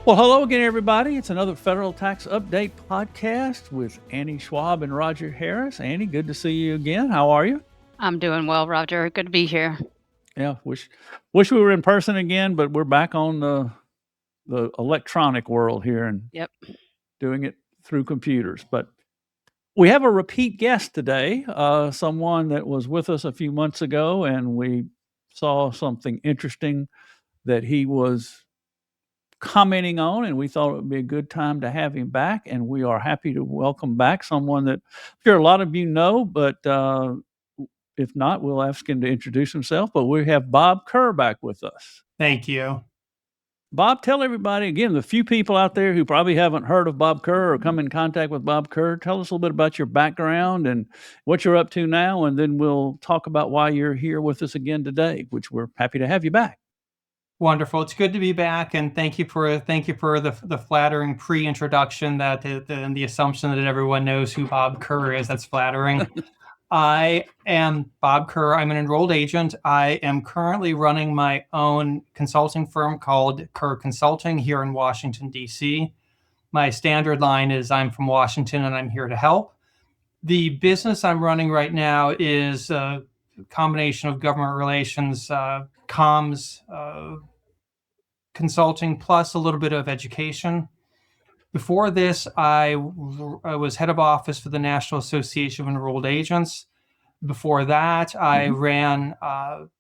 Well, hello again, everybody. It's another Federal Tax Update podcast with Annie Schwab and Roger Harris. Annie, good to see you again. How are you? I'm doing well, Roger. Good to be here. Yeah, wish we were in person again, but we're back on the electronic world here and doing it through computers. But we have a repeat guest today, someone that was with us a few months ago, and we saw something interesting that he was commenting on, and we thought it would be a good time to have him back. And we are happy to welcome back someone that I'm sure a lot of you know, but if not, we'll ask him to introduce himself. But we have Bob Kerr back with us. Thank you. Bob, tell everybody again, the few people out there who probably haven't heard of Bob Kerr or come in contact with Bob Kerr, tell us a little bit about your background and what you're up to now, and then we'll talk about why you're here with us again today, which we're happy to have you back. Wonderful. It's good to be back, and thank you for the flattering pre-introduction that and the assumption that everyone knows who Bob Kerr is. That's flattering. I am Bob Kerr. I'm an enrolled agent. I am currently running my own consulting firm called Kerr Consulting here in Washington, D.C. My standard line is I'm from Washington and I'm here to help. The business I'm running right now is a combination of government relations, comms, consulting, plus a little bit of education. Before this, I was head of office for the National Association of Enrolled Agents. Before that, I ran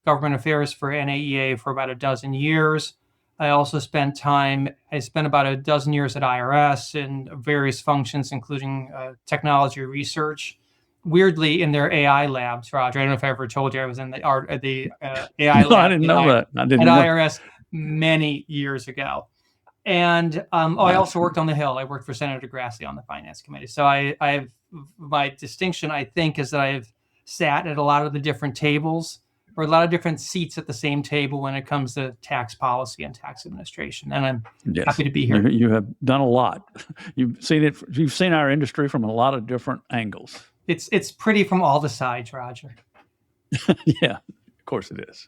government affairs for NAEA for about a dozen years. I also spent about a dozen years at IRS in various functions, including technology research. Weirdly, in their AI labs, Roger. I don't know if I ever told you I was in the AI lab. I didn't know that. At IRS many years ago. And I also worked on the Hill. I worked for Senator Grassley on the Finance Committee. So I've my distinction, I think, is that I've sat at a lot of the different tables or a lot of different seats at the same table when it comes to tax policy and tax administration. And I'm happy to be here. You have done a lot. You've seen our industry from a lot of different angles. It's pretty from all the sides, Roger. Yeah, of course it is.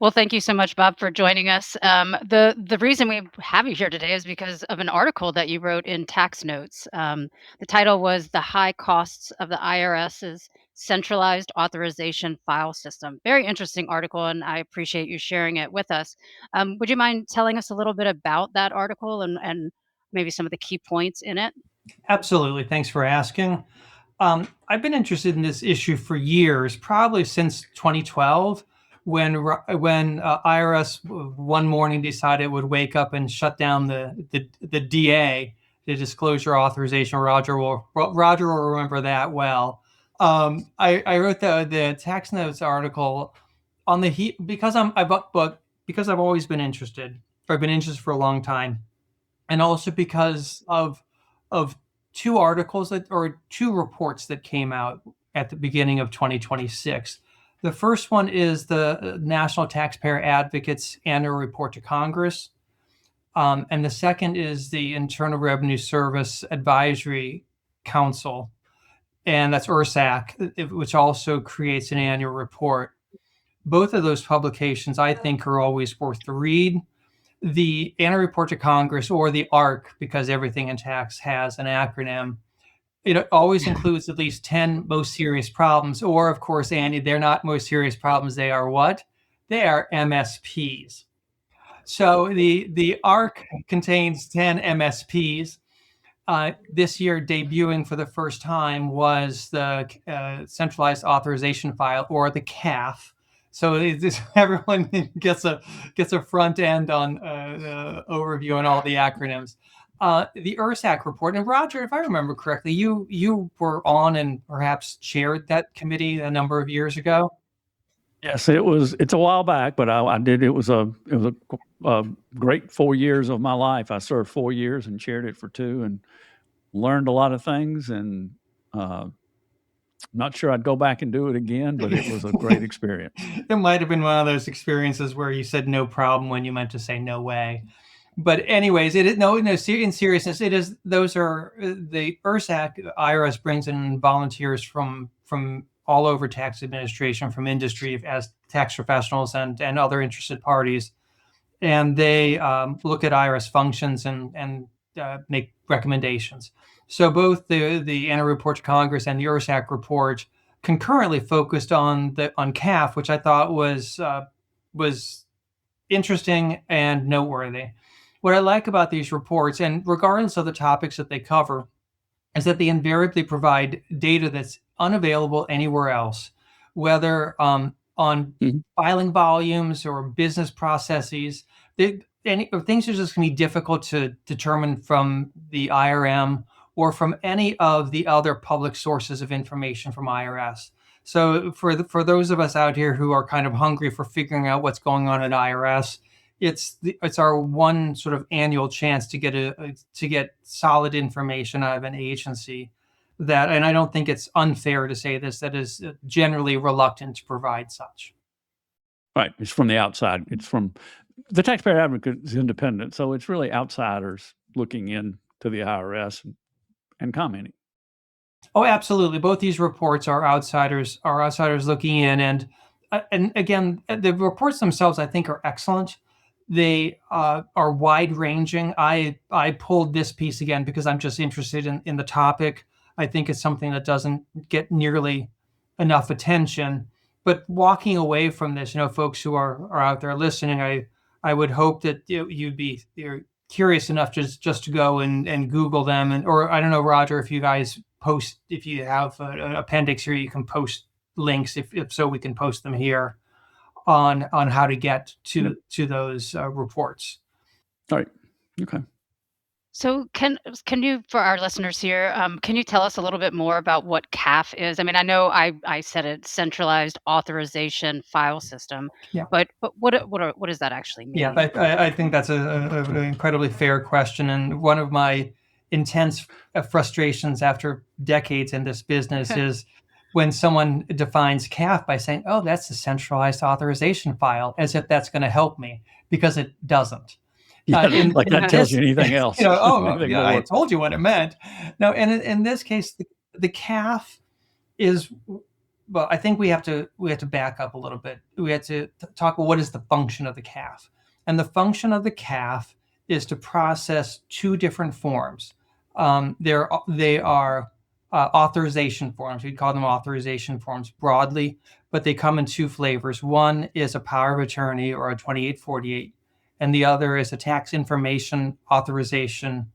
Well, thank you so much, Bob, for joining us. The reason we have you here today is because of an article that you wrote in Tax Notes. The title was "The High Costs of the IRS's Centralized Authorization File System." Very interesting article, and I appreciate you sharing it with us. Would you mind telling us a little bit about that article and maybe some of the key points in it? Absolutely. Thanks for asking. I've been interested in this issue for years, probably since 2012. When IRS one morning decided it would wake up and shut down the DA, the disclosure authorization. Roger will remember that well. I wrote the Tax Notes article on the heat because I've always been interested. I've been interested for a long time, and also because of two articles two reports that came out at the beginning of 2026. The first one is the National Taxpayer Advocate's Annual Report to Congress. And the second is the Internal Revenue Service Advisory Council, and that's IRSAC, which also creates an annual report. Both of those publications, I think, are always worth the read. The Annual Report to Congress, or the ARC, because everything in tax has an acronym, it always includes at least 10 most serious problems, or, of course, Andy, they're not most serious problems. They are what? They are MSPs. So the ARC contains 10 MSPs. This year, debuting for the first time was the Centralized Authorization File, or the CAF. So everyone gets a front end on overview on all the acronyms. The IRSAC report, and Roger, if I remember correctly, you were on and perhaps chaired that committee a number of years ago. Yes, it's a while back, but I did. It was a great 4 years of my life. I served 4 years and chaired it for 2, and learned a lot of things. And not sure I'd go back and do it again, but it was a great experience. It might have been one of those experiences where you said no problem when you meant to say no way. But anyways, it is in seriousness, it is. Those are the IRSAC. IRS brings in volunteers from all over tax administration, from industry as tax professionals and other interested parties. and they look at IRS functions and make recommendations. So both the annual report to Congress and the ERSAC report concurrently focused on CAF, which I thought was interesting and noteworthy. What I like about these reports, and regardless of the topics that they cover, is that they invariably provide data that's unavailable anywhere else, whether on filing volumes or business processes. Things are just going to be difficult to determine from the IRM or from any of the other public sources of information from IRS. So for those of us out here who are kind of hungry for figuring out what's going on at IRS, it's our one sort of annual chance to get solid information out of an agency that, and I don't think it's unfair to say this, that is generally reluctant to provide such. Right. It's from the outside. It's from the taxpayer advocate is independent, so it's really outsiders looking into the IRS and commenting. Oh, absolutely. Both these reports are outsiders looking in, and again, the reports themselves I think are excellent. They are wide ranging. I pulled this piece again because I'm just interested in the topic. I think it's something that doesn't get nearly enough attention. But walking away from this, folks who are out there listening, I would hope that you're curious enough just to go and Google them, or I don't know, Roger, if you guys post, if you have an appendix here, you can post links. If so, we can post them here on how to get to those reports. All right. Okay. So can you, for our listeners here, can you tell us a little bit more about what CAF is? I mean, I know I said it, Centralized Authorization File System. Yeah. But what does that actually mean? Yeah, I think that's an incredibly fair question, and one of my intense frustrations after decades in this business is when someone defines CAF by saying, "Oh, that's the centralized authorization file," as if that's going to help me, because it doesn't. Yeah, like that tells you anything else. I told you what it meant. No, and in this case, the CAF is, well, I think we have to back up a little bit. We have to talk about what is the function of the CAF, and the function of the CAF is to process two different forms. They are authorization forms. We call them authorization forms broadly, but they come in two flavors. One is a power of attorney or a 2848, and the other is a tax information authorization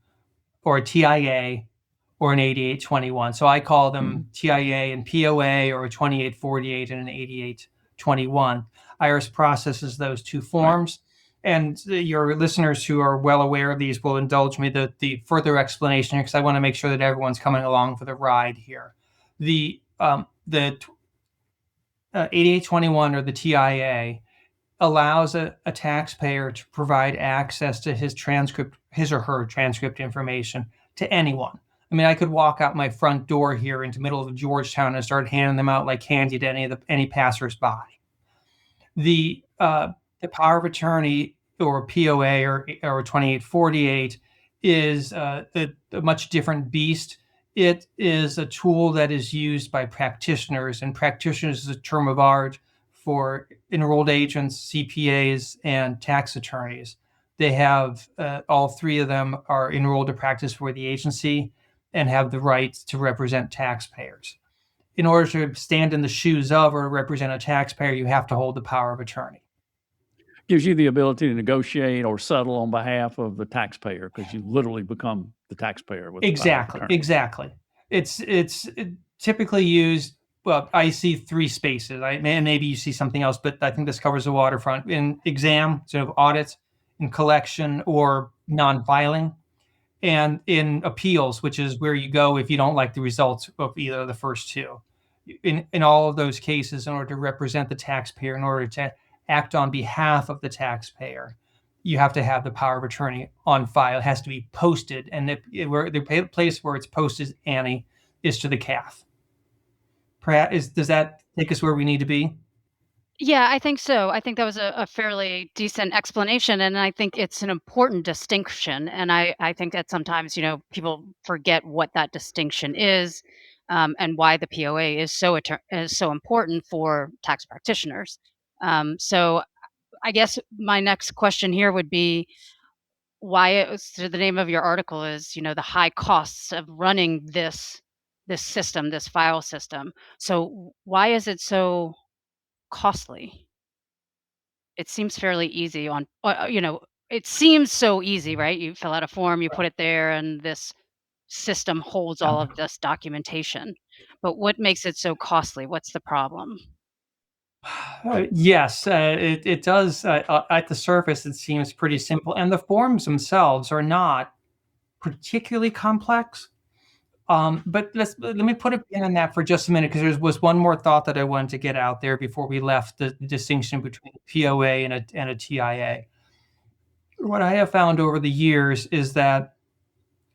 or a TIA or an 8821. So I call them TIA and POA, or a 2848 and an 8821. IRS processes those two forms. Right. And your listeners who are well aware of these will indulge me the further explanation here, because I want to make sure that everyone's coming along for the ride here. The 8821 or the TIA allows a taxpayer to provide access to his or her transcript information to anyone. I mean, I could walk out my front door here into the middle of Georgetown and start handing them out like candy to any passersby. The power of attorney or POA or 2848 is a much different beast. It is a tool that is used by practitioners, and practitioners is a term of art for enrolled agents, CPAs, and tax attorneys. They have all three of them are enrolled to practice for the agency and have the right to represent taxpayers. In order to stand in the shoes of or represent a taxpayer, you have to hold the power of attorney. Gives you the ability to negotiate or settle on behalf of the taxpayer, because you literally become the taxpayer with Exactly. It's typically used. Well, I see three spaces. Maybe you see something else, but I think this covers the waterfront. In exam, sort of audit, in collection or non-filing, and in appeals, which is where you go if you don't like the results of either of the first two. In all of those cases, in order to represent the taxpayer, in order to act on behalf of the taxpayer, you have to have the power of attorney on file. It has to be posted, and the place where it's posted, Annie, is to the CAF. Does that take us where we need to be? Yeah, I think so. I think that was a fairly decent explanation, and I think it's an important distinction. And I think that sometimes, people forget what that distinction is, and why the POA is so important for tax practitioners. So I guess my next question here would be so the name of your article is, the high costs of running this system, this file system. So why is it so costly? It seems fairly easy it seems so easy, right? You fill out a form, you put it there, and this system holds Yeah. all of this documentation. But what makes it so costly? What's the problem? Yes, it does. At the surface, it seems pretty simple, and the forms themselves are not particularly complex. But let me put a pin in that for just a minute, because there was one more thought that I wanted to get out there before we left the distinction between a POA and a TIA. What I have found over the years is that,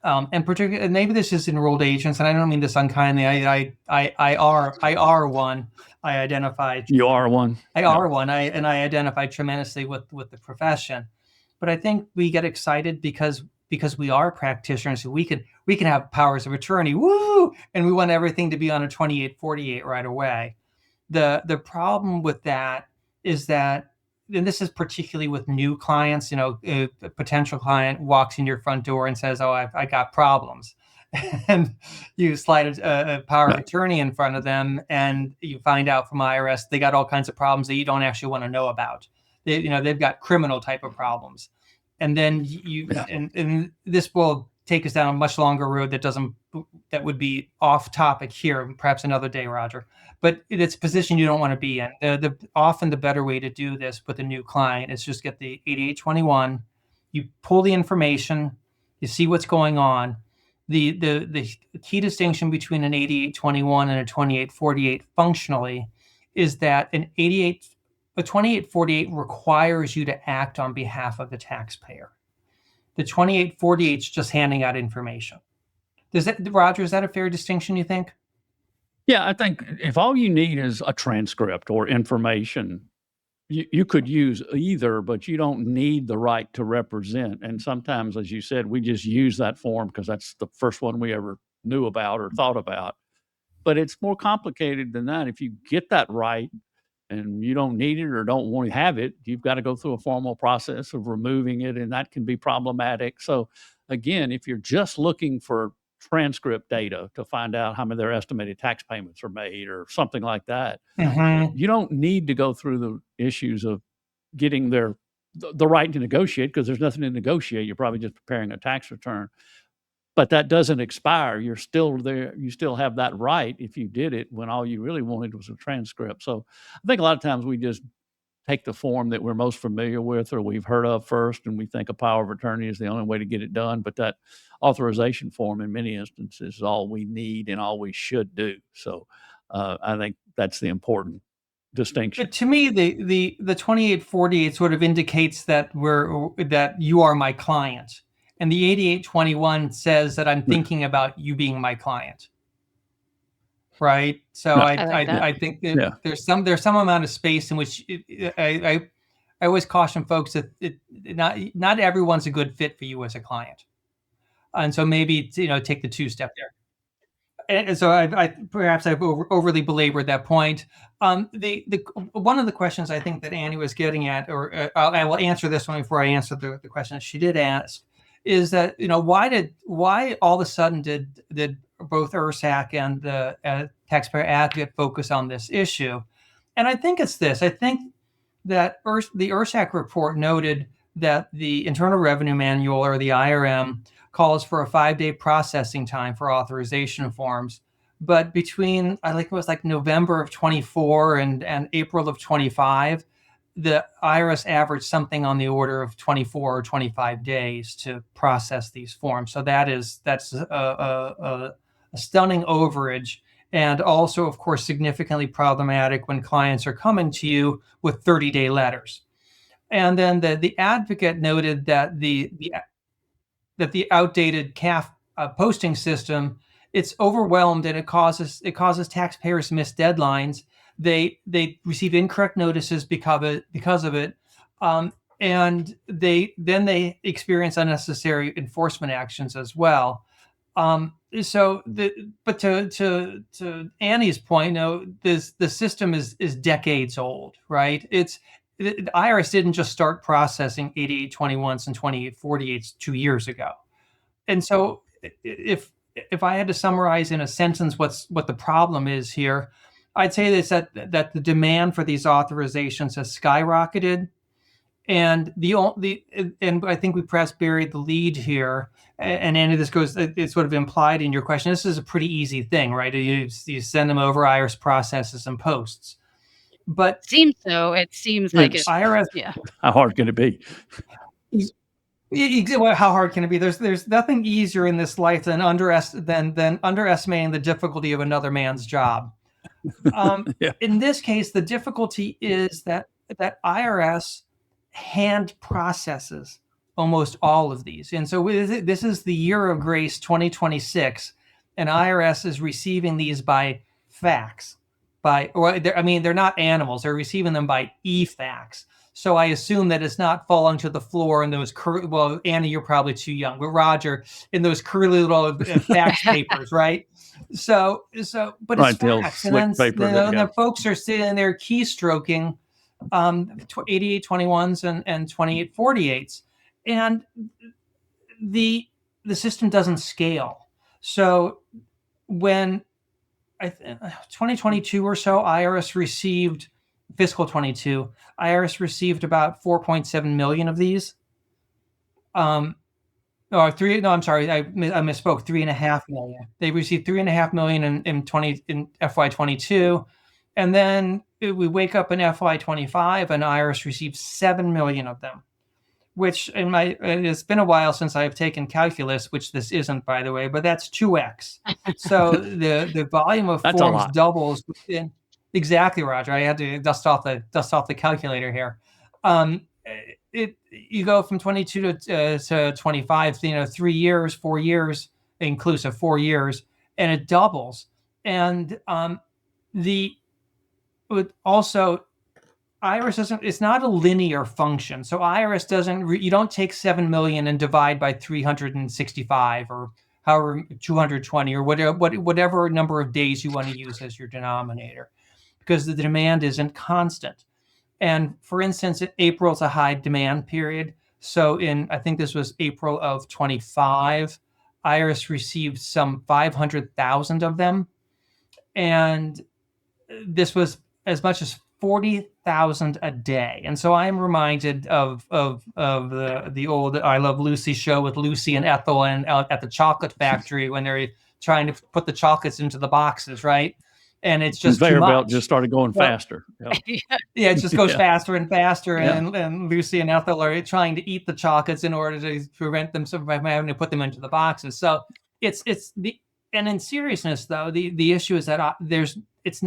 and particularly, maybe this is enrolled agents, and I don't mean this unkindly. I are one. I identify. You are one. I are one. I identify tremendously with the profession, but I think we get excited because we are practitioners. We can have powers of attorney, woo, and we want everything to be on a 2848 right away. The problem with that is that, and this is particularly with new clients. A potential client walks in your front door and says, "Oh, I got problems." And you slide a power of attorney in front of them, and you find out from IRS they got all kinds of problems that you don't actually want to know about. They've got criminal type of problems, and then and this will take us down a much longer road that would be off topic here, perhaps another day, Roger. But it's a position you don't want to be in. Often the better way to do this with a new client is just get the 8821. You pull the information, you see what's going on. The key distinction between an 8821 and a 2848 functionally is that a 2848 requires you to act on behalf of the taxpayer. The 2848 is just handing out information. Roger, is that a fair distinction, you think? Yeah, I think if all you need is a transcript or information, you could use either, but you don't need the right to represent. And sometimes, as you said, we just use that form because that's the first one we ever knew about or thought about. But it's more complicated than that. If you get that right and you don't need it or don't want to have it, you've got to go through a formal process of removing it, and that can be problematic. So again, if you're just looking for transcript data to find out how many their estimated tax payments are made or something like that, you don't need to go through the issues of getting the right to negotiate, because there's nothing to negotiate. You're probably just preparing a tax return. But that doesn't expire. You're still there. You still have that right if you did it when all you really wanted was a transcript. So I think a lot of times we just take the form that we're most familiar with or we've heard of first, and we think a power of attorney is the only way to get it done. But that authorization form in many instances is all we need and all we should do. So I think that's the important distinction. But to me, the 2848 sort of indicates that you are my client, and the 8821 says that I'm thinking about you being my client. Right. So I think there's some amount of space in which I always caution folks that not everyone's a good fit for you as a client, and so maybe take the two-step there. And so perhaps I've overly belabored that point. The one of the questions I think that Annie was getting at, or I will answer this one before I answer the question that she did ask, is that why all of a sudden did both ERSAC and the taxpayer advocate focus on this issue? And I think it's this. I think that the ERSAC report noted that the Internal Revenue Manual, or the IRM, calls for a 5-day processing time for authorization forms. But between, I think it was like November of 24 and April of 25, the IRS averaged something on the order of 24 or 25 days to process these forms. So that's a stunning overage, and also, of course, significantly problematic when clients are coming to you with 30-day letters. And then the advocate noted that the outdated CAF posting system, it's overwhelmed, and it causes taxpayers to miss deadlines. They receive incorrect notices because of it, and they experience unnecessary enforcement actions as well. But to Annie's point, the system is decades old, right? the IRS didn't just start processing 8821s and 2848s 2 years ago. And so if I had to summarize in a sentence what the problem is here, I'd say this, that the demand for these authorizations has skyrocketed, and and I think we perhaps buried the lead here. And Andy, this goes, it's sort of implied in your question. This is a pretty easy thing, right? You send them over, IRS processes and posts. But Seems so. It seems like it's IRS. Yeah. How hard can it be? How hard can it be? There's nothing easier in this life than underestimating the difficulty of another man's job. Yeah. In this case, the difficulty is that IRS hand processes almost all of these, and so this is the year of grace 2026, and IRS is receiving these by fax, they're not animals; they're receiving them by e-fax. So I assume that it's not falling to the floor in those well, Annie, you're probably too young, but Roger, in those curly little fax papers, right? So, but Right, it's the old fax, slick and paper then the folks are sitting there keystroking 8821s and 2848s, and the system doesn't scale. So when 2022 or so, IRS received fiscal 22. IRS received about 4.7 million of these. Or three? No, I'm sorry, I misspoke. 3.5 million. They received 3.5 million in FY22, and then we wake up in FY25, and IRS received 7 million of them. Which it's been a while since I've taken calculus, which this isn't, by the way, but that's 2x. So the volume of forms doubles. Exactly, Roger. I had to dust off the calculator here. You go from 22 to 25, 3 years, 4 years inclusive, 4 years, and it doubles. And also, IRS doesn't, it's not a linear function. So IRS doesn't, you don't take 7 million and divide by 365 or however 220 or whatever number of days you want to use as your denominator, because the demand isn't constant. And for instance, April's a high demand period. So I think this was April of 25, IRS received some 500,000 of them. And this was as much as 40,000 a day. And so I'm reminded of the old I Love Lucy show with Lucy and Ethel and out at the chocolate factory when they're trying to put the chocolates into the boxes, right? And it's just conveyor too much. belt just started going faster. Yeah, it just goes faster and faster. And Lucy and Ethel are trying to eat the chocolates in order to prevent them from having to put them into the boxes. So and in seriousness though, the issue is that it's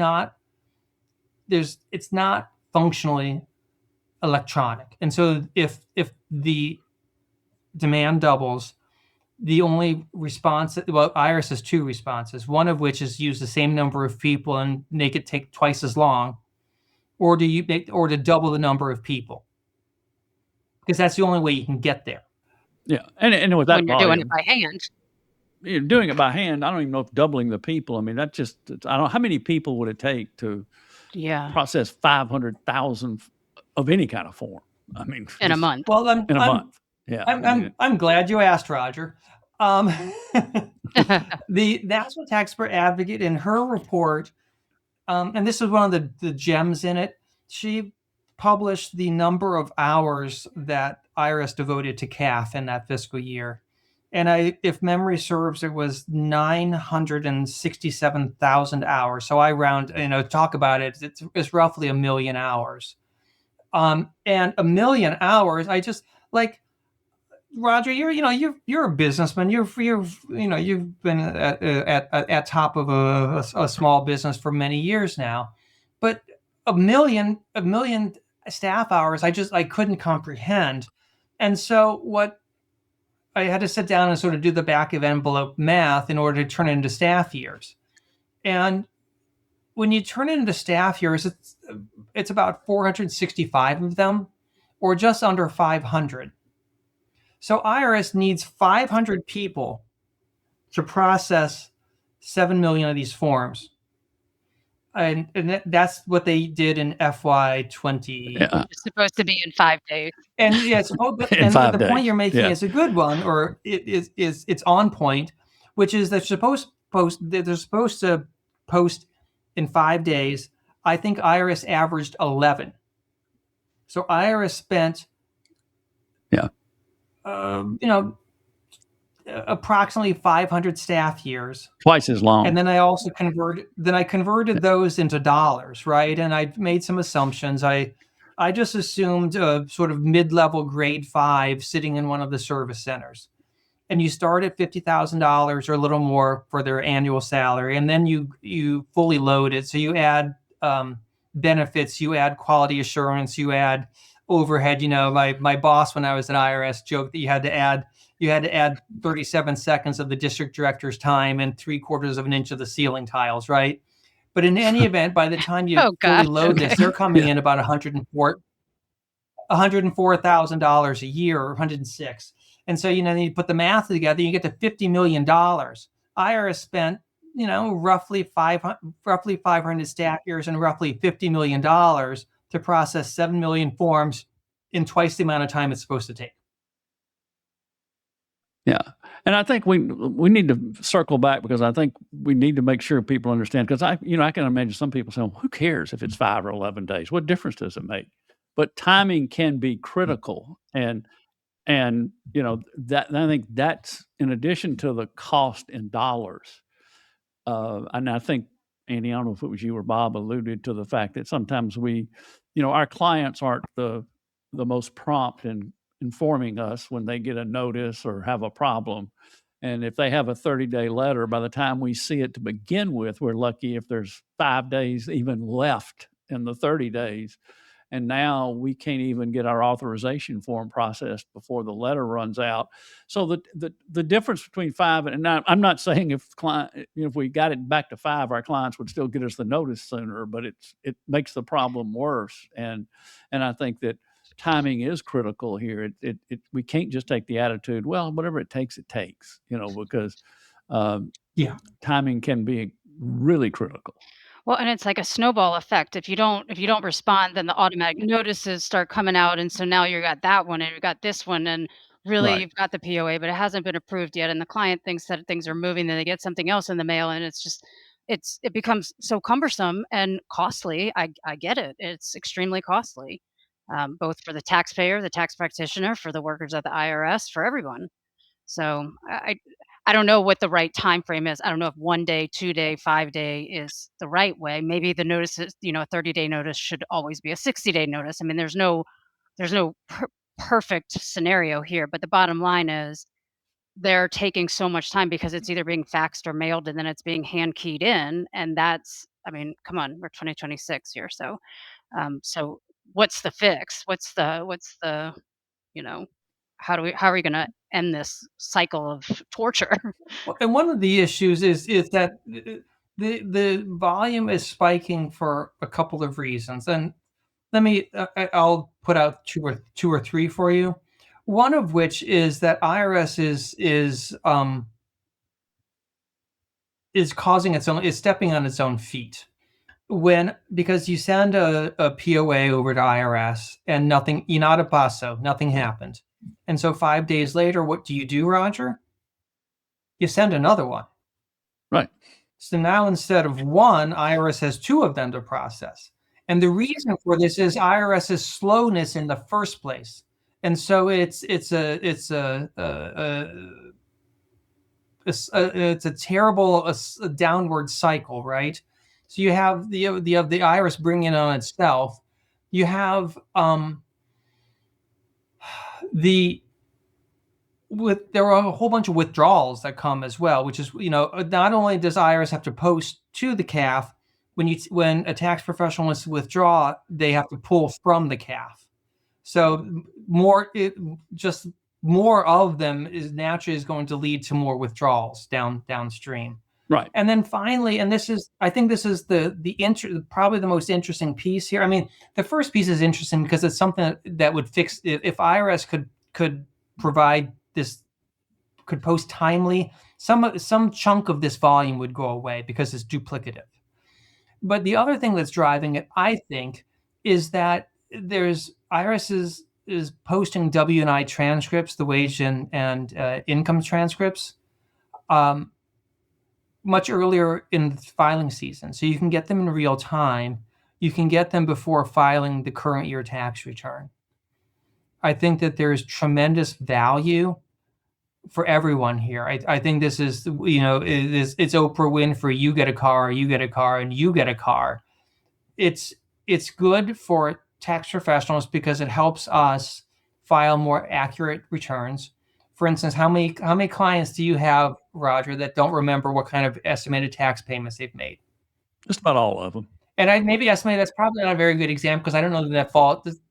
not functionally electronic. And so if the demand doubles, the only response, IRS has 2 responses, one of which is use the same number of people and make it take twice as long, or to double the number of people, because that's the only way you can get there. Yeah, and with that when you're doing it by hand. You're doing it by hand. I don't even know if doubling the people. I mean, I don't know how many people would it take to process 500,000 of any kind of form. I mean, in a month. Well, in a month. Yeah, I'm glad you asked, Roger. The National Taxpayer Advocate, in her report, and this is one of the gems in it, she published the number of hours that IRS devoted to CAF in that fiscal year. And if memory serves, it was 967,000 hours. So I round, talk about it, it's roughly 1 million hours. And 1 million hours, I just like, Roger, you're a businessman. You've been at top of a small business for many years now, but 1 million staff hours, I couldn't comprehend. And so what I had to sit down and sort of do the back of envelope math in order to turn it into staff years. And when you turn it into staff years, it's about 465 of them, or just under 500. So IRS needs 500 people to process 7 million of these forms. and that's what they did in FY20. Yeah. It's supposed to be in 5 days. And yes, In 5 the days. point you're making Yeah. is a good one, or it's on point, which is they're supposed to post in 5 days. I think IRS averaged 11. So IRS spent, Yeah. Approximately 500 staff years. Twice as long. And then I also converted those into dollars, right? And I made some assumptions. I just assumed a sort of mid-level grade 5 sitting in one of the service centers. And you start at $50,000 or a little more for their annual salary, and then you fully load it. So you add benefits, you add quality assurance, you add overhead. My boss when I was at IRS joked that you had to add 37 seconds of the district director's time and 3/4 of an inch of the ceiling tiles, right? But in any event, by the time you fully load this, they're coming in about $104,000 a year, or 106. And so, you put the math together, you get to $50 million. IRS spent, roughly 500 staff years and roughly $50 million to process 7 million forms in twice the amount of time it's supposed to take. Yeah. And I think we need to circle back, because I think we need to make sure people understand, because I can imagine some people saying, well, who cares if it's 5 or 11 days? What difference does it make? But timing can be critical. And that, I think that's in addition to the cost in dollars. And I think, Andy, I don't know if it was you or Bob alluded to the fact that sometimes our clients aren't the most prompt in informing us when they get a notice or have a problem. And if they have a 30-day letter, by the time we see it to begin with, we're lucky if there's 5 days even left in the 30 days. And now we can't even get our authorization form processed before the letter runs out. So the difference between 5 and 9, I'm not saying if we got it back to 5, our clients would still get us the notice sooner, but it makes the problem worse. And I think that timing is critical here. We can't just take the attitude, well, whatever it takes, because timing can be really critical. Well, and it's like a snowball effect. If you don't respond, then the automatic notices start coming out, and so now you got that one, and you got this one, and really Right. you've got the POA, but it hasn't been approved yet, and the client thinks that things are moving, then they get something else in the mail, and it becomes so cumbersome and costly. I get it. It's extremely costly, both for the taxpayer, the tax practitioner, for the workers at the IRS, for everyone. So I don't know what the right time frame is. I don't know if 1 day, 2 day, 5 day is the right way. Maybe the notice is, a 30-day notice should always be a 60-day notice. I mean, there's no perfect scenario here, but the bottom line is they're taking so much time because it's either being faxed or mailed, and then it's being hand keyed in, and I mean, come on, we're 2026 here, so what's the fix? What's the you know how are we going to end this cycle of torture? And one of the issues is that the volume is spiking for a couple of reasons. And I'll put out two or three for you. One of which is that IRS is stepping on its own feet, because you send a POA over to IRS and nothing, nothing happened. And so 5 days later, what do you do, Roger? You send another one. Right. So now instead of one, IRS has 2 of them to process. And the reason for this is IRS's slowness in the first place. And so it's a terrible downward cycle, right? So you have the IRS bringing it on itself. You have there are a whole bunch of withdrawals that come as well, which is, not only does IRS have to post to the CAF, when a tax professional wants to withdraw, they have to pull from the CAF. So more of them is naturally going to lead to more withdrawals downstream. Right. And then finally, and I think this is probably the most interesting piece here. I mean, the first piece is interesting because it's something that would fix, if IRS could provide this, could post timely, some chunk of this volume would go away because it's duplicative. But the other thing that's driving it, I think, is that there's IRS is posting W&I transcripts, the wage and income transcripts, much earlier in the filing season. So you can get them in real time. You can get them before filing the current year tax return. I think that there's tremendous value for everyone here. I think this is, it's Oprah Winfrey. You get a car, you get a car, and you get a car. It's good for tax professionals because it helps us file more accurate returns. For instance, how many clients do you have, Roger, that don't remember what kind of estimated tax payments they've made? Just about all of them. And I maybe estimate that's probably not a very good example because I don't know that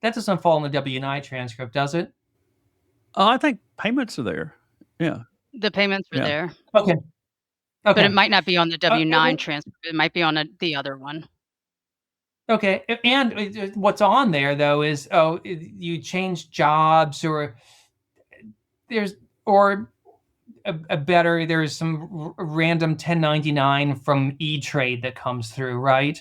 doesn't fall in the W-9 transcript, does it? I think payments are there. Yeah. The payments are there. Okay. But it might not be on the W-9 well, transcript. It might be on the other one. Okay. And what's on there though is, you change jobs or there's there's some random 1099 from E-Trade that comes through, right?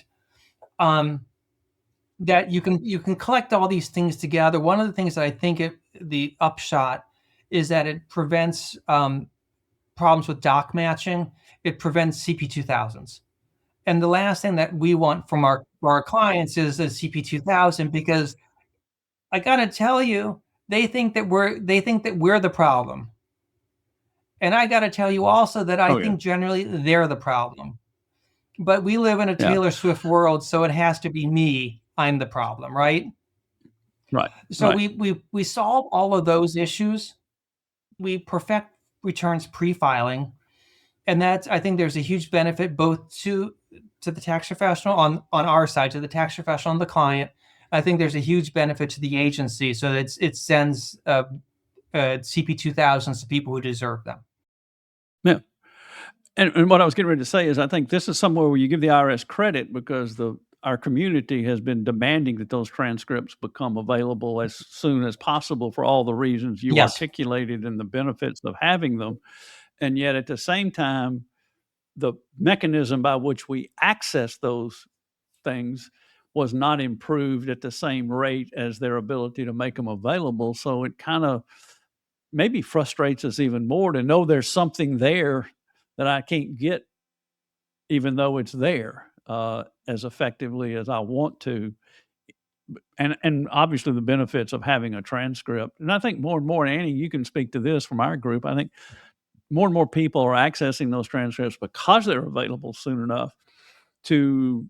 That you can collect all these things together. One of the things that I think the upshot is that it prevents problems with doc matching. It prevents CP2000s. And the last thing that we want from our clients is a CP2000, because I got to tell you, they think that we're the problem. And I got to tell you also that I think generally they're the problem. But we live in a Taylor Swift world, so it has to be me. I'm the problem, right? Right. So we solve all of those issues. We perfect returns pre-filing, and I think there's a huge benefit both to the tax professional on our side, to the tax professional and the client. I think there's a huge benefit to the agency, so that it sends CP2000s to people who deserve them. Yeah. And what I was getting ready to say is I think this is somewhere where you give the IRS credit because our community has been demanding that those transcripts become available as soon as possible for all the reasons you articulated and the benefits of having them. And yet at the same time, the mechanism by which we access those things was not improved at the same rate as their ability to make them available. So it kind of maybe frustrates us even more to know there's something there that I can't get, even though it's there as effectively as I want to. And obviously the benefits of having a transcript. And I think more and more, Annie, you can speak to this from our group. I think more and more people are accessing those transcripts because they're available soon enough to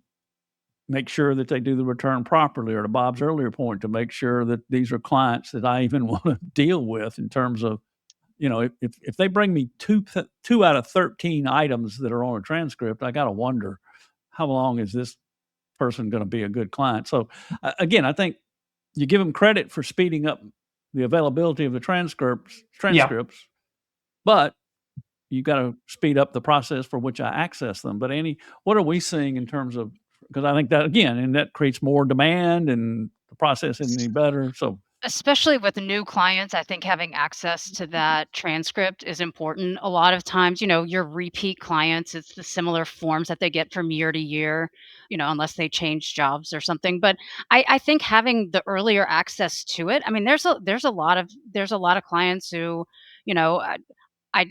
make sure that they do the return properly, or to Bob's earlier point, to make sure that these are clients that I even want to deal with in terms of, if they bring me two out of 13 items that are on a transcript, I got to wonder, how long is this person going to be a good client? So again, I think you give them credit for speeding up the availability of the transcripts, but you got to speed up the process for which I access them. But Annie, what are we seeing in terms of, because I think that again, and that creates more demand and the process isn't any better. So especially with new clients, I think having access to that transcript is important. A lot of times, your repeat clients, it's the similar forms that they get from year to year, unless they change jobs or something. But I think having the earlier access to it, I mean, there's a lot of clients who, you know,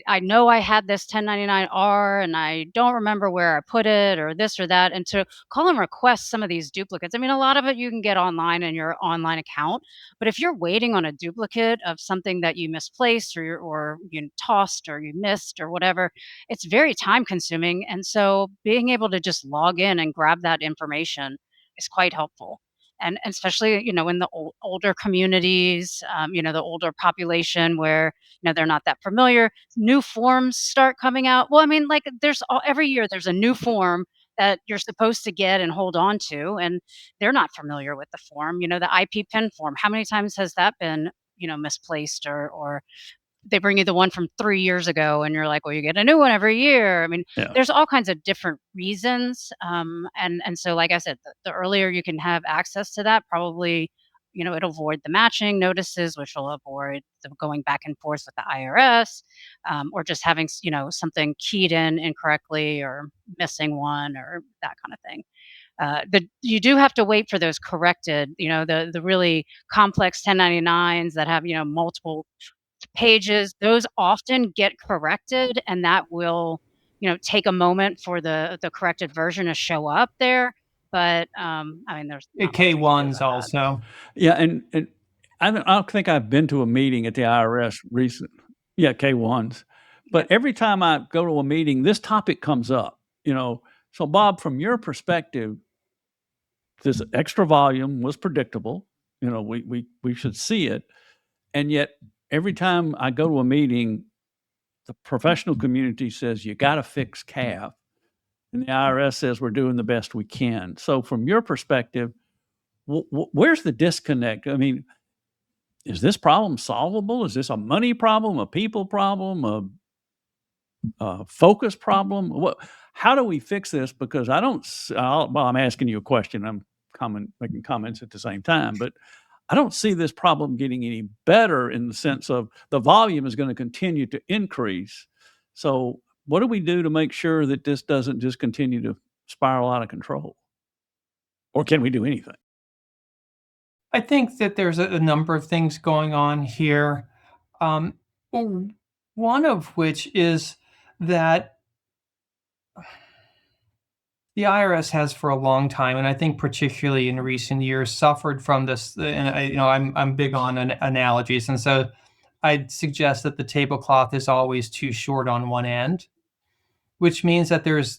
I know I had this 1099-R and I don't remember where I put it or this or that. And to call and request some of these duplicates, I mean, a lot of it you can get online in your online account. But if you're waiting on a duplicate of something that you misplaced or you tossed or you missed or whatever, it's very time consuming. And so being able to just log in and grab that information is quite helpful. And especially, in the older communities, the older population where, they're not that familiar, new forms start coming out. Well, I mean, like every year there's a new form that you're supposed to get and hold on to, and they're not familiar with the form. The IP PIN form. How many times has that been, misplaced or they bring you the one from 3 years ago and you're like, well, you get a new one every year. I mean, there's all kinds of different reasons. And so, like I said, the earlier you can have access to that, probably, it'll avoid the matching notices, which will avoid the going back and forth with the IRS, or just having, something keyed in incorrectly or missing one or that kind of thing. You do have to wait for those corrected, the really complex 1099s that have, multiple pages. Those often get corrected, and that will, take a moment for the corrected version to show up there. But I mean, there's not much we can do K1s about that. also. Yeah, and I don't think I've been to a meeting at the IRS recent. Yeah, K1s. But every time I go to a meeting, this topic comes up, So Bob, from your perspective, this extra volume was predictable. We should see it. And yet every time I go to a meeting, the professional community says you got to fix CAF, and the IRS says we're doing the best we can. So from your perspective, where's the disconnect? I mean, is this problem solvable? Is this a money problem, a people problem, a focus problem? How do we fix this? Because I don't. Well, I'm asking you a question. I'm making comments at the same time, but I don't see this problem getting any better in the sense of the volume is going to continue to increase. So, what do we do to make sure that this doesn't just continue to spiral out of control? Or can we do anything? I think that there's a number of things going on here. One of which is that the IRS has for a long time, and I think particularly in recent years, suffered from this. And I'm big on analogies, and so I'd suggest that the tablecloth is always too short on one end, which means that there's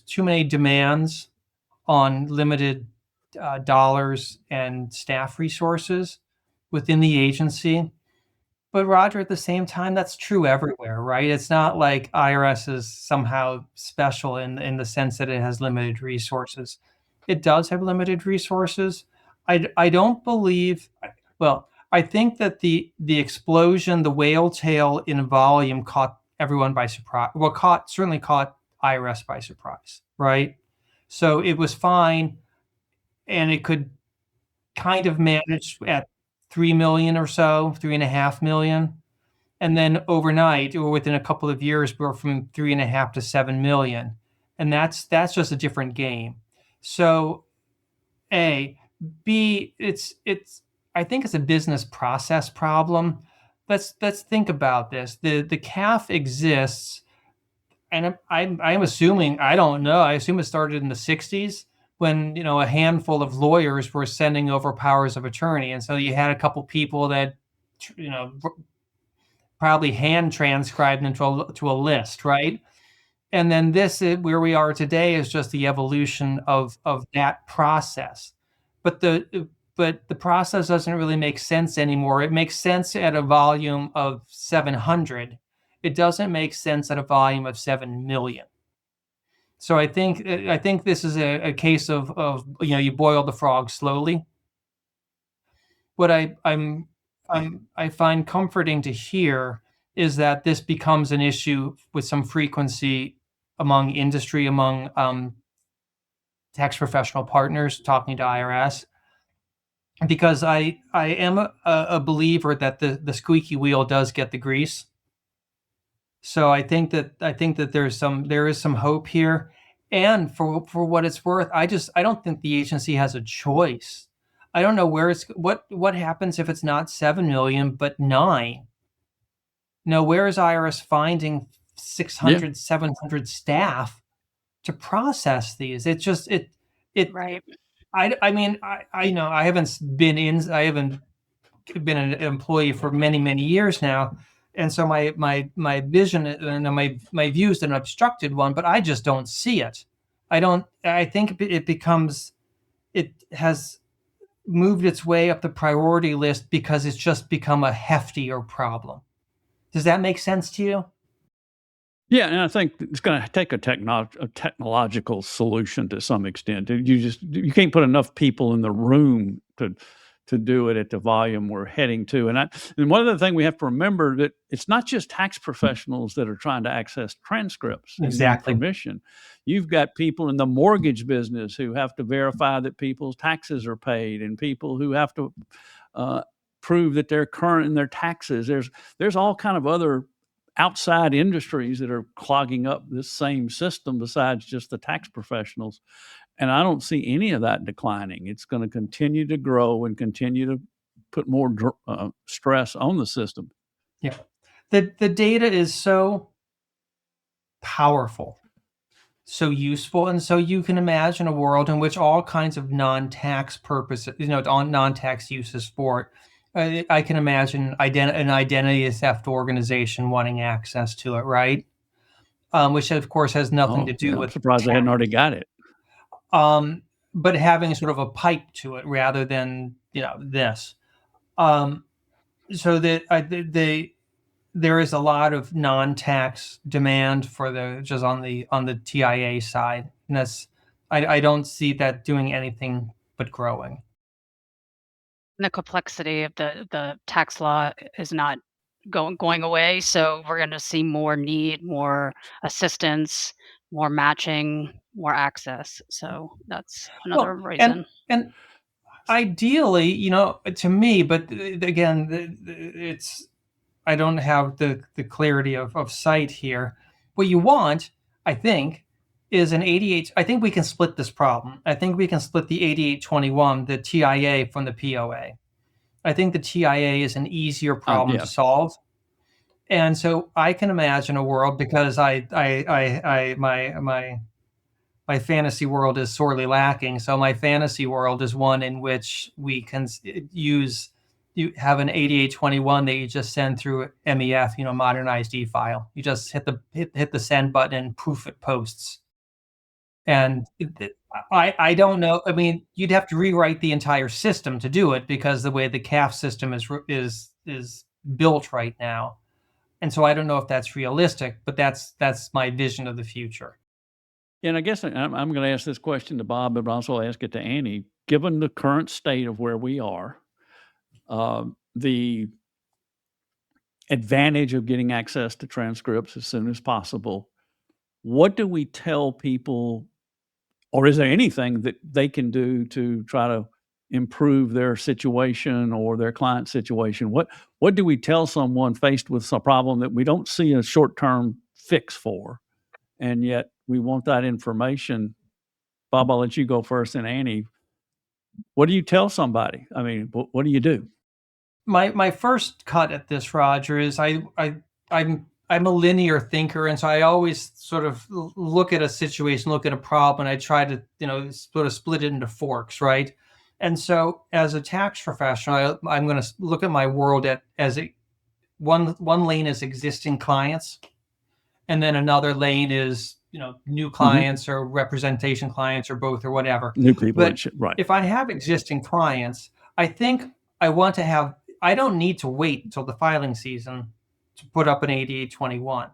too many demands on limited dollars and staff resources within the agency. But Roger, at the same time, that's true everywhere, right? It's not like IRS is somehow special in the sense that it has limited resources. It does have limited resources. I don't believe. Well, I think that the explosion, the whale tail in volume, caught everyone by surprise. Well, certainly caught IRS by surprise, right? So it was fine, and it could kind of manage at 3 million or so, 3.5 million. And then overnight, or within a couple of years, we're from 3.5 to 7 million. And that's just a different game. So A. B, it's I think it's a business process problem. Let's think about this. The CAF exists, and I'm assuming, I don't know, I assume it started in the 60s when a handful of lawyers were sending over powers of attorney, and so you had a couple people that probably hand transcribed into to a list, right? And then this is where we are today, is just the evolution of that process. But the process doesn't really make sense anymore. It makes sense at a volume of 700. It doesn't make sense at a volume of 7 million. So I think this is a case of you boil the frog slowly. What I find comforting to hear is that this becomes an issue with some frequency among industry, among tax professional partners talking to IRS, because I am a believer that the squeaky wheel does get the grease. So I think that there is some hope here, and for what it's worth, I don't think the agency has a choice. I don't know what happens if it's not 7 million but 9. Where is IRS finding 600, 700 staff to process these? Right. I mean, I haven't been an employee for many, many years now. And so my vision and my view is an obstructed one, but I just don't see it. I think it has moved its way up the priority list because it's just become a heftier problem. Does that make sense to you? Yeah, and I think it's going to take a technological solution to some extent. You can't put enough people in the room to do it at the volume we're heading to. And one other thing we have to remember, that it's not just tax professionals that are trying to access transcripts and need permission. You've got people in the mortgage business who have to verify that people's taxes are paid, and people who have to prove that they're current in their taxes. There's all kind of other outside industries that are clogging up this same system besides just the tax professionals. And I don't see any of that declining. It's going to continue to grow and continue to put more stress on the system. Yeah. The data is so powerful, so useful, and so you can imagine a world in which all kinds of non-tax purposes, non-tax uses for it. I can imagine an identity theft organization wanting access to it, right? Which of course has nothing to do I'm with surprised they hadn't already got it. But having sort of a pipe to it rather than this, so that there is a lot of non-tax demand for just on the TIA side, and I don't see that doing anything but growing. The complexity of the tax law is not going away, so we're going to see more need, more assistance, more matching, more access. So that's another Well, and reason. and ideally, to me, but again, it's I don't have the clarity of sight here. What you want, I think, is an 88. I think we can split this problem. I think we can split the 8821, the TIA, from the POA. I think the TIA is an easier problem to solve. And so I can imagine a world, because my fantasy world is sorely lacking. So my fantasy world is one in which we can you have an 8821 that you just send through MEF, modernized e-file. You just hit the send button and poof, it posts. And I don't know. I mean, you'd have to rewrite the entire system to do it, because the way the CAF system is built right now. And so I don't know if that's realistic, but that's my vision of the future. And I guess I'm going to ask this question to Bob, but also ask it to Annie. Given the current state of where we are, the advantage of getting access to transcripts as soon as possible, what do we tell people, or is there anything that they can do to try to improve their situation or their client situation? What do we tell someone faced with some problem that we don't see a short-term fix for, and yet we want that information? Bob, I'll let you go first, and Annie, what do you tell somebody? I mean, what do you do? My first cut at this, Roger, is I'm a linear thinker, and so I always sort of look at a situation, look at a problem, and I try to sort of split it into forks, right? And so, as a tax professional, I'm going to look at my world as one lane is existing clients, and then another lane is new clients or representation clients, or both, or whatever. New people, But right? if I have existing clients, I think I want to have. I don't need to wait until the filing season to put up an 8821,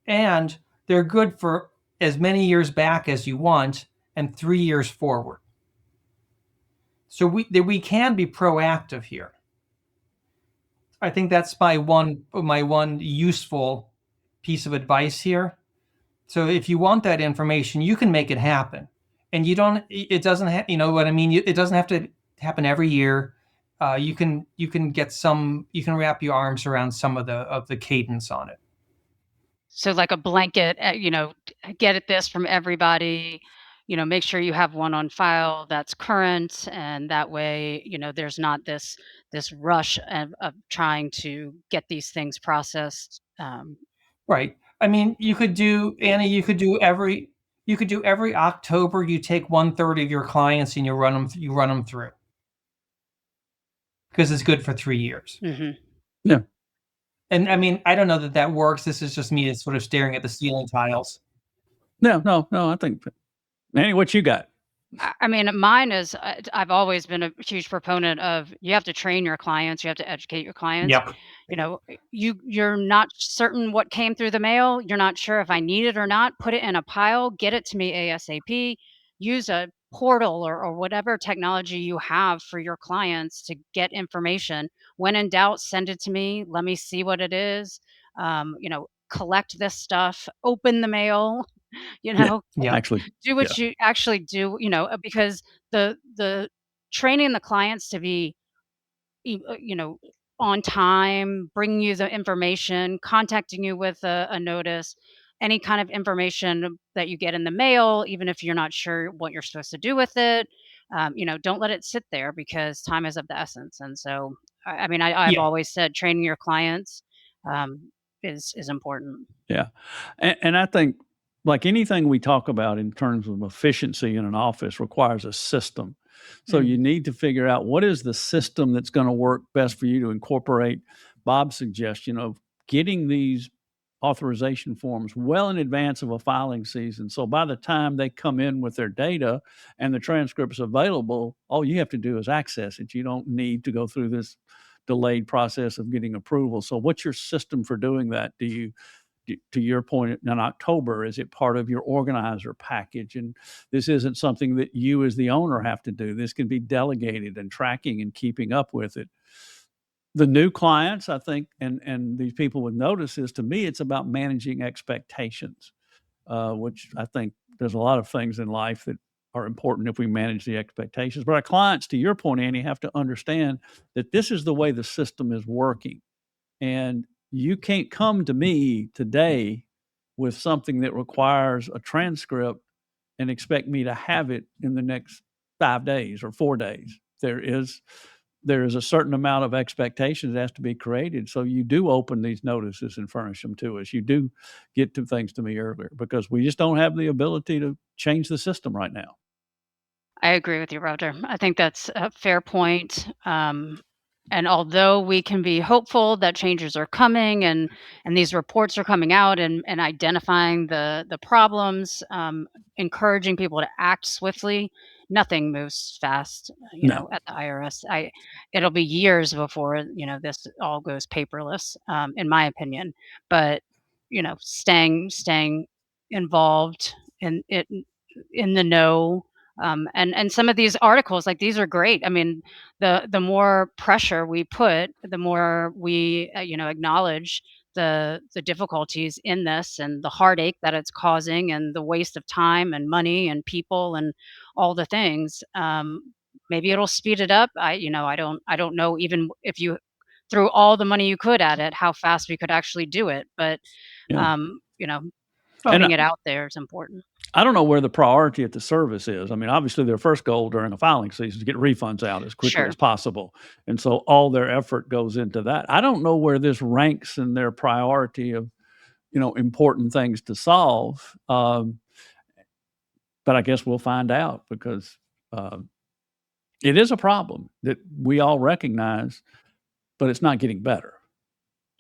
and they're good for as many years back as you want and 3 years forward. So we can be proactive here. I think that's my one useful piece of advice here. So if you want that information, you can make it happen, and it doesn't have, what I mean? It doesn't have to happen every year. You can wrap your arms around some of the cadence on it. So like a blanket, get this from everybody, make sure you have one on file that's current, and that way, there's not this rush of trying to get these things processed. Right. I mean, Annie, you could do every October, you take 1/3 of your clients and you run them through, because it's good for 3 years. Yeah. And I mean, I don't know that works. This is just me sort of staring at the ceiling tiles. No. I think, Annie, what you got? I mean, mine is, I've always been a huge proponent of, you have to train your clients, you have to educate your clients. Yep. You're not certain what came through the mail. You're not sure if I need it or not. Put it in a pile, get it to me ASAP. Use a portal or whatever technology you have for your clients to get information. When in doubt, send it to me. Let me see what it is. Collect this stuff, open the mail, you Yeah. know, Actually, do what you actually do, because the training the clients to be, on time, bringing you the information, contacting you with a notice, any kind of information that you get in the mail, even if you're not sure what you're supposed to do with it, don't let it sit there because time is of the essence. And so, I've Yeah. always said training your clients is important. Yeah. And I think, like anything we talk about in terms of efficiency in an office, requires a system. So you need to figure out what is the system that's going to work best for you to incorporate Bob's suggestion of getting these authorization forms well in advance of a filing season. So by the time they come in with their data and the transcript's available, all you have to do is access it. You don't need to go through this delayed process of getting approval. So what's your system for doing that? Do you, to your point, in October, is it part of your organizer package? And this isn't something that you as the owner have to do. This can be delegated, and tracking and keeping up with it. The new clients, I think, and these people would notice, is, to me, it's about managing expectations, which I think there's a lot of things in life that are important if we manage the expectations. But our clients, to your point, Annie, have to understand that this is the way the system is working. And you can't come to me today with something that requires a transcript and expect me to have it in the next 5 days or 4 days. There is a certain amount of expectation that has to be created. So you do open these notices and furnish them to us. You do get to things to me earlier, because we just don't have the ability to change the system right now. I agree with you, Roger. I think that's a fair point. And although we can be hopeful that changes are coming and these reports are coming out and identifying the problems, encouraging people to act swiftly, nothing moves fast, No. at the IRS. It'll be years before, this all goes paperless, in my opinion. But, staying involved in the know, and some of these articles, like, these are great. I mean, the more pressure we put, the more we acknowledge the difficulties in this and the heartache that it's causing and the waste of time and money and people and all the things. Maybe it'll speed it up. I don't know, even if you threw all the money you could at it, how fast we could actually do it. But Yeah. putting And it out there is important. I don't know where the priority at the service is. I mean, obviously, their first goal during a filing season is to get refunds out as quickly Sure. as possible. And so all their effort goes into that. I don't know where this ranks in their priority of, important things to solve. But I guess we'll find out, because it is a problem that we all recognize, but it's not getting better.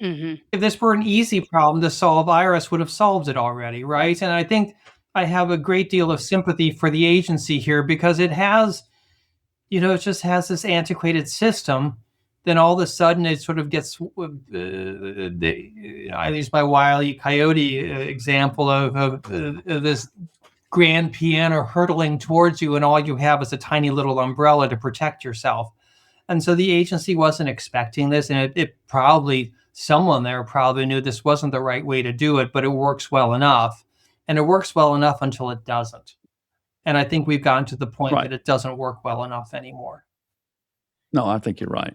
Hmm. If this were an easy problem to solve, IRS would have solved it already, right? And I think I have a great deal of sympathy for the agency here, because it has, it just has this antiquated system. Then all of a sudden it sort of gets, I use my Wile E. Coyote example of this grand piano hurtling towards you, and all you have is a tiny little umbrella to protect yourself. And so the agency wasn't expecting this, and it probably, someone there probably knew this wasn't the right way to do it, but it works well enough. And it works well enough until it doesn't. And I think we've gotten to the point Right. that it doesn't work well enough anymore. No, I think you're right.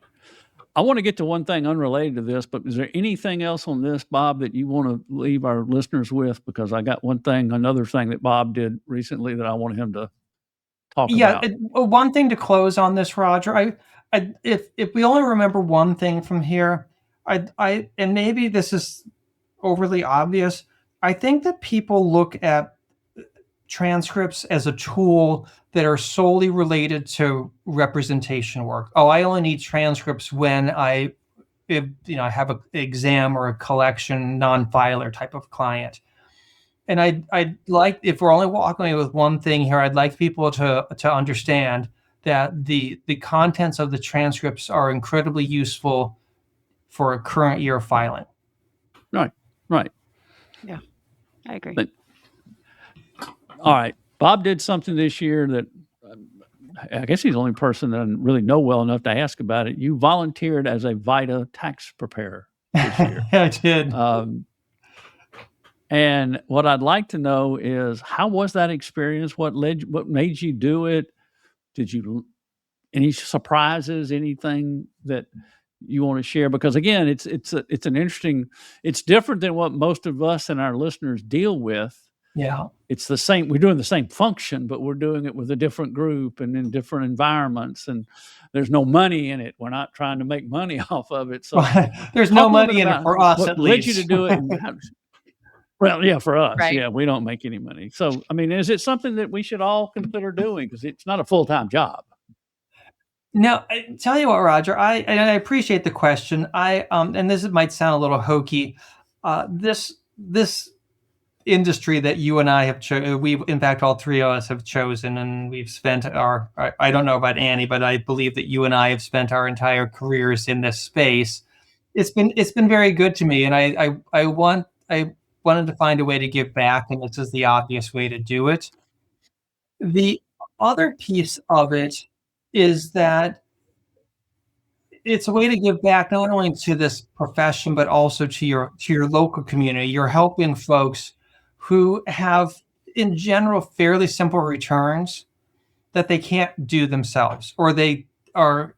I want to get to one thing unrelated to this, but is there anything else on this, Bob, that you want to leave our listeners with? Because I got another thing that Bob did recently that I want him to talk about. One thing to close on this, Roger. If we only remember one thing from here, and maybe this is overly obvious, I think that people look at transcripts as a tool that are solely related to representation work. Oh, I only need transcripts when I have an exam or a collection non-filer type of client. And I'd like, if we're only walking away with one thing here, I'd like people to understand that the contents of the transcripts are incredibly useful for a current year filing. Right. Yeah, I agree. All right. Bob did something this year that I guess he's the only person that I really know well enough to ask about it. You volunteered as a VITA tax preparer this year. I did. And what I'd like to know is, how was that experience? What made you do it? Did you, any surprises, anything that you want to share? Because again, it's an interesting, it's different than what most of us and our listeners deal with. Yeah. It's the same, we're doing the same function, but we're doing it with a different group and in different environments, and there's no money in it. We're not trying to make money off of it. So there's no money in it for us, what at led least. you to do it. And well, yeah, for us, Right. yeah, we don't make any money. So, I mean, is it something that we should all consider doing? Because it's not a full-time job. Now, I tell you what, Roger, I appreciate the question. And this might sound a little hokey. This industry that you and I have chosen, in fact, all three of us have chosen, and we've spent I don't know about Annie, but I believe that you and I have spent our entire careers in this space. It's been very good to me, and I wanted to find a way to give back, and this is the obvious way to do it. The other piece of it is that it's a way to give back not only to this profession, but also to your local community. You're helping folks who have, in general, fairly simple returns that they can't do themselves, or they are.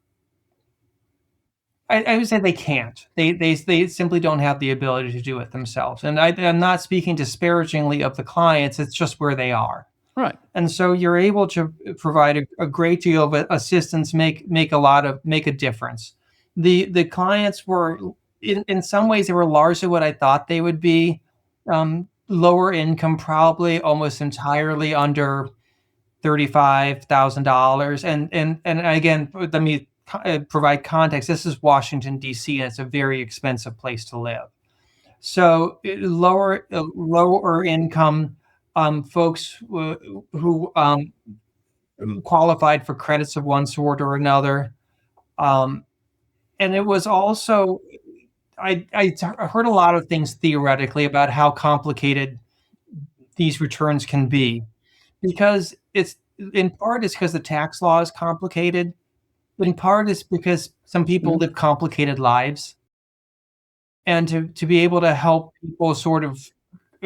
I would say they can't. They simply don't have the ability to do it themselves. And I'm not speaking disparagingly of the clients. It's just where they are. Right. And so you're able to provide a great deal of assistance, make a difference. The clients were, in some ways, they were largely what I thought they would be. Lower income, probably almost entirely under $35,000. And again, let me provide context. This is Washington, D.C., and it's a very expensive place to live. So lower income folks who qualified for credits of one sort or another. And it was also, I heard a lot of things theoretically about how complicated these returns can be, because it's in part it's because the tax law is complicated. In part it's because some people live complicated lives. And to be able to help people sort of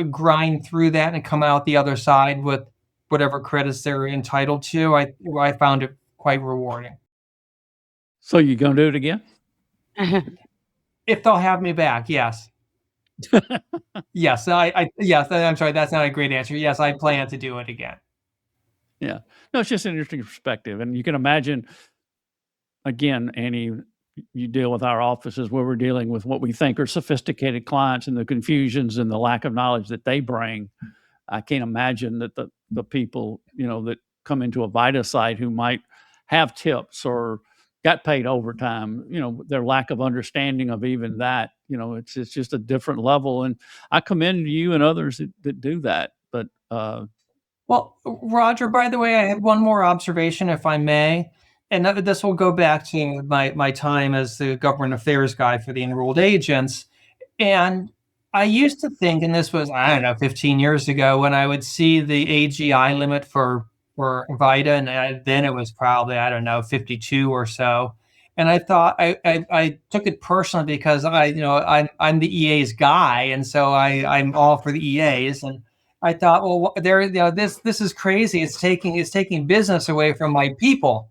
grind through that and come out the other side with whatever credits they're entitled to, I found it quite rewarding. So you gonna do it again? If they'll have me back, yes. Yes, yes. I'm sorry, that's not a great answer. Yes, I plan to do it again. Yeah, no, it's just an interesting perspective, and you can imagine. Again, Annie, you deal with our offices where we're dealing with what we think are sophisticated clients and the confusions and the lack of knowledge that they bring. I can't imagine that the people, that come into a Vita site who might have tips or got paid overtime, their lack of understanding of even that, it's just a different level. And I commend you and others that do that. But well, Roger, by the way, I have one more observation, if I may. And this will go back to my time as the government affairs guy for the enrolled agents. And I used to think, and this was, I don't know, 15 years ago, when I would see the AGI limit for Vita, and then it was probably, I don't know, 52 or so. And I thought I took it personally because I'm the EA's guy, and so I'm all for the EAs. And I thought, well, this is crazy. It's taking business away from my people.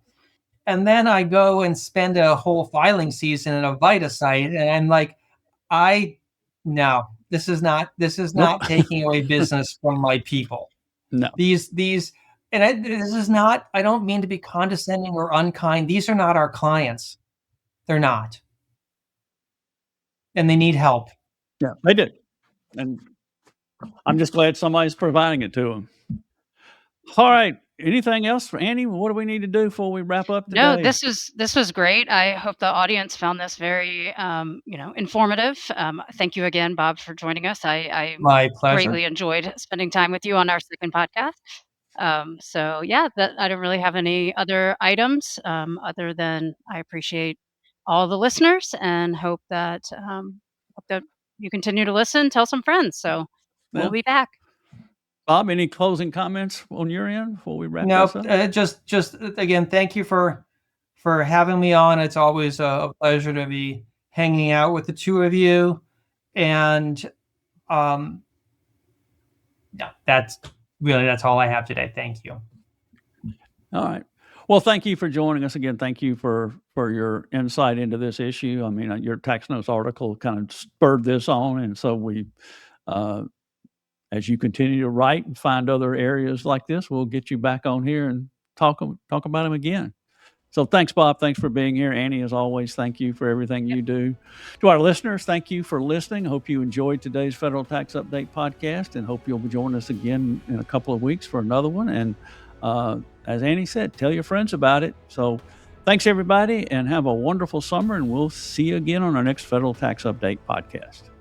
And then I go and spend a whole filing season in a Vita site, and I'm like, no, this is not taking away business from my people. No, this is not. I don't mean to be condescending or unkind. These are not our clients. They're not, and they need help. Yeah, they do, and I'm just glad somebody's providing it to them. All right. Anything else for Annie? What do we need to do before we wrap up today? No, this was great. I hope the audience found this very, informative. Thank you again, Bob, for joining us. I My pleasure. greatly enjoyed spending time with you on our second podcast. So yeah, I don't really have any other items other than I appreciate all the listeners and hope that you continue to listen, tell some friends. So we'll be back. Bob, any closing comments on your end before we wrap this up? Just again, thank you for having me on. It's always a pleasure to be hanging out with the two of you. And yeah, that's all I have today. Thank you. All right. Well, thank you for joining us again. Thank you for your insight into this issue. I mean, your tax notes article kind of spurred this on, and so we, as you continue to write and find other areas like this, we'll get you back on here and talk about them again. So thanks, Bob. Thanks for being here. Annie, as always, thank you for everything you do. To our listeners, thank you for listening. Hope you enjoyed today's Federal Tax Update podcast, and hope you'll join us again in a couple of weeks for another one. And as Annie said, tell your friends about it. So thanks, everybody, and have a wonderful summer, and we'll see you again on our next Federal Tax Update podcast.